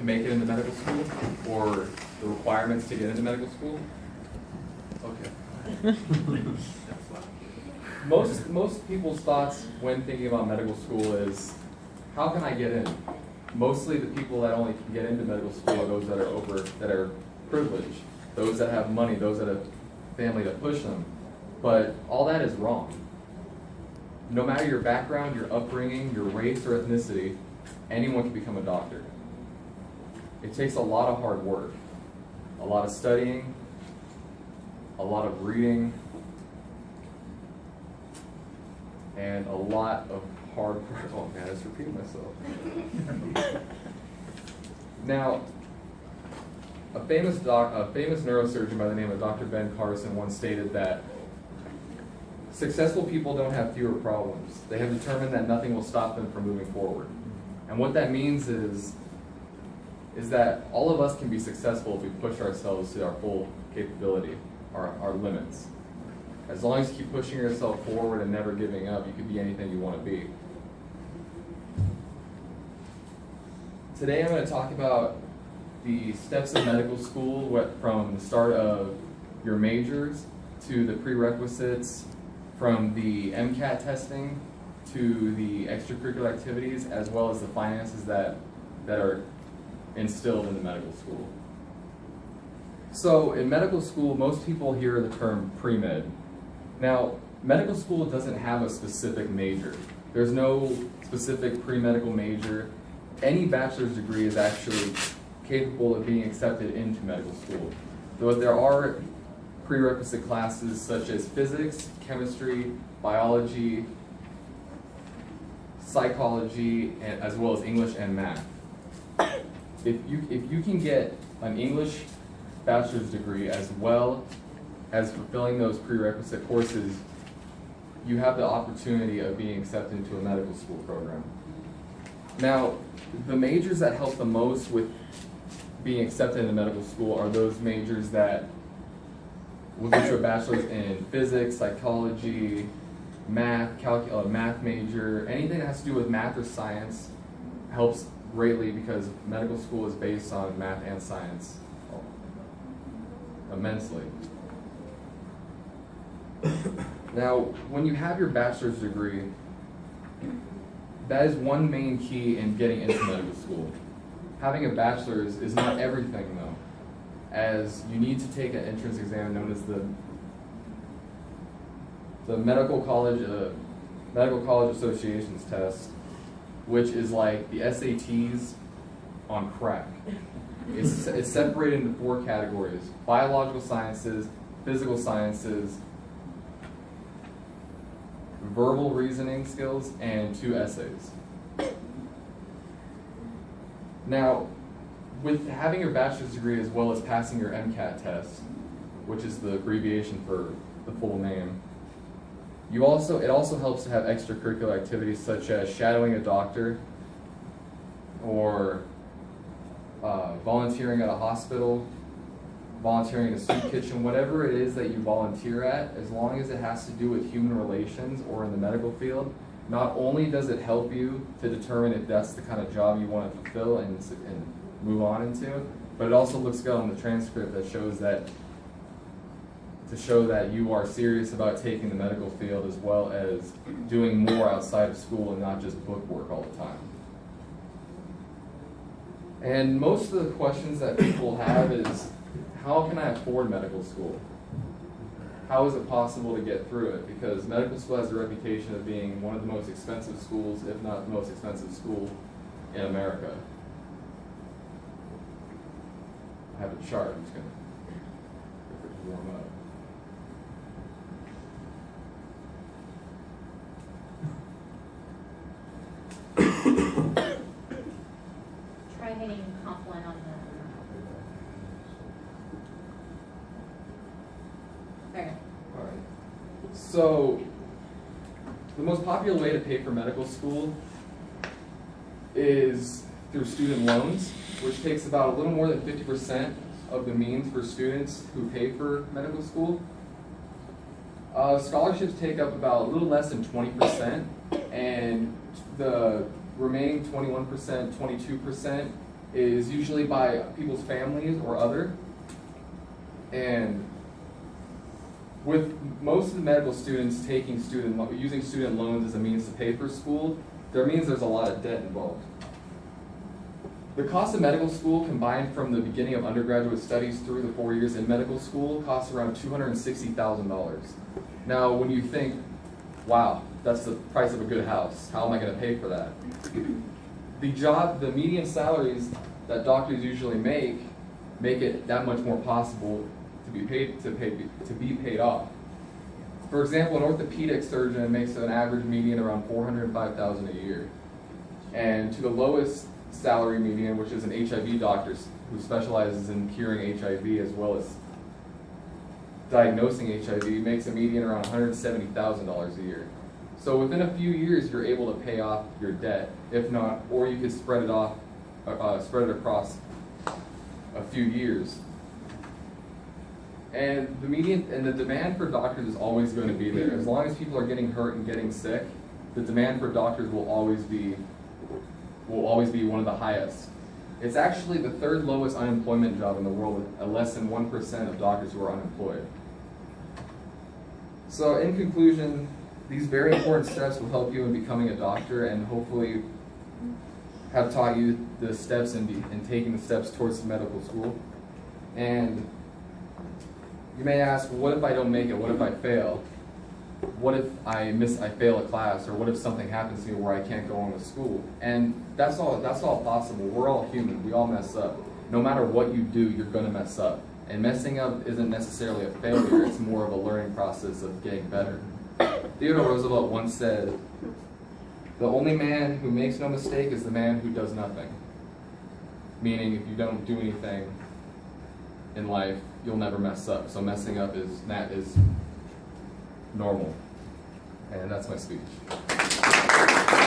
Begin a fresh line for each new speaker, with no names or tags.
to make it into medical school, or the requirements to get into medical school? Okay. Most people's thoughts when thinking about medical school is, how can I get in? Mostly the people that only can get into medical school are those that are privileged, those that have money, those that have family that push them. But all that is wrong. No matter your background, your upbringing, your race or ethnicity, anyone can become a doctor. It takes a lot of hard work, a lot of studying, a lot of reading, and a lot of hard work. Oh man, I just repeated myself. Now, a famous neurosurgeon by the name of Dr. Ben Carson once stated that successful people don't have fewer problems. They have determined that nothing will stop them from moving forward. And what that means is that all of us can be successful if we push ourselves to our full capability, our limits. As long as you keep pushing yourself forward and never giving up, you can be anything you want to be. Today I'm going to talk about the steps of medical school, from the start of your majors to the prerequisites, from the MCAT testing to the extracurricular activities, as well as the finances that are instilled in the medical school. So in medical school, most people hear the term pre-med. Now, medical school doesn't have a specific major. There's no specific pre-medical major. Any bachelor's degree is actually capable of being accepted into medical school. Though there are prerequisite classes such as physics, chemistry, biology, psychology, as well as English and math. If you can get an English bachelor's degree as well as fulfilling those prerequisite courses, you have the opportunity of being accepted into a medical school program. Now, the majors that help the most with being accepted into medical school are those majors that will get you a bachelor's in physics, psychology, math, math major. Anything that has to do with math or science helps greatly because medical school is based on math and science immensely. Now, when you have your bachelor's degree, that is one main key in getting into medical school. Having a bachelor's is not everything though, as you need to take an entrance exam known as the Medical College Association's test, which is like the SATs on crack. It's separated into 4 categories: biological sciences, physical sciences, verbal reasoning skills, and 2 essays. Now, with having your bachelor's degree as well as passing your MCAT test, which is the abbreviation for the full name, it also helps to have extracurricular activities such as shadowing a doctor or volunteering at a hospital, volunteering in a soup kitchen, whatever it is that you volunteer at, as long as it has to do with human relations or in the medical field. Not only does it help you to determine if that's the kind of job you want to fulfill and move on into, but it also looks good on the transcript that shows that, to show that you are serious about taking the medical field as well as doing more outside of school and not just book work all the time. And most of the questions that people have is, how can I afford medical school? How is it possible to get through it? Because medical school has a reputation of being one of the most expensive schools, if not the most expensive school in America. I have a chart, I'm just going to warm up.
Try hitting Confluent on the... There.
All right. So, the most popular way to pay for medical school is through student loans, which takes about a little more than 50% of the means for students who pay for medical school. Scholarships take up about a little less than 20%, and the remaining 21%, 22% is usually by people's families or other. And with most of the medical students using student loans as a means to pay for school, there means there's a lot of debt involved. The cost of medical school combined from the beginning of undergraduate studies through the 4 years in medical school costs around $260,000. Now, when you think, wow, that's the price of a good house, how am I going to pay for that? The median salaries that doctors usually make it that much more possible to be paid off. For example, an orthopedic surgeon makes an average median around $405,000 a year, and to the lowest salary median, which is an HIV doctor who specializes in curing HIV as well as diagnosing HIV, makes a median around $170,000 a year. So within a few years, you're able to pay off your debt. If not, or you could spread it across a few years. And the demand for doctors is always going to be there. As long as people are getting hurt and getting sick, the demand for doctors will always be one of the highest. It's actually the third lowest unemployment job in the world, with less than 1% of doctors who are unemployed. So in conclusion, these very important steps will help you in becoming a doctor, and hopefully have taught you the steps in taking the steps towards medical school. And you may ask, what if I don't make it? What if I fail? What if I fail a class? Or what if something happens to me where I can't go on to school? And that's all possible. We're all human. We all mess up. No matter what you do, you're going to mess up. And messing up isn't necessarily a failure. It's more of a learning process of getting better. Theodore Roosevelt once said, "The only man who makes no mistake is the man who does nothing." Meaning, if you don't do anything in life, you'll never mess up. So messing up is normal. And that's my speech.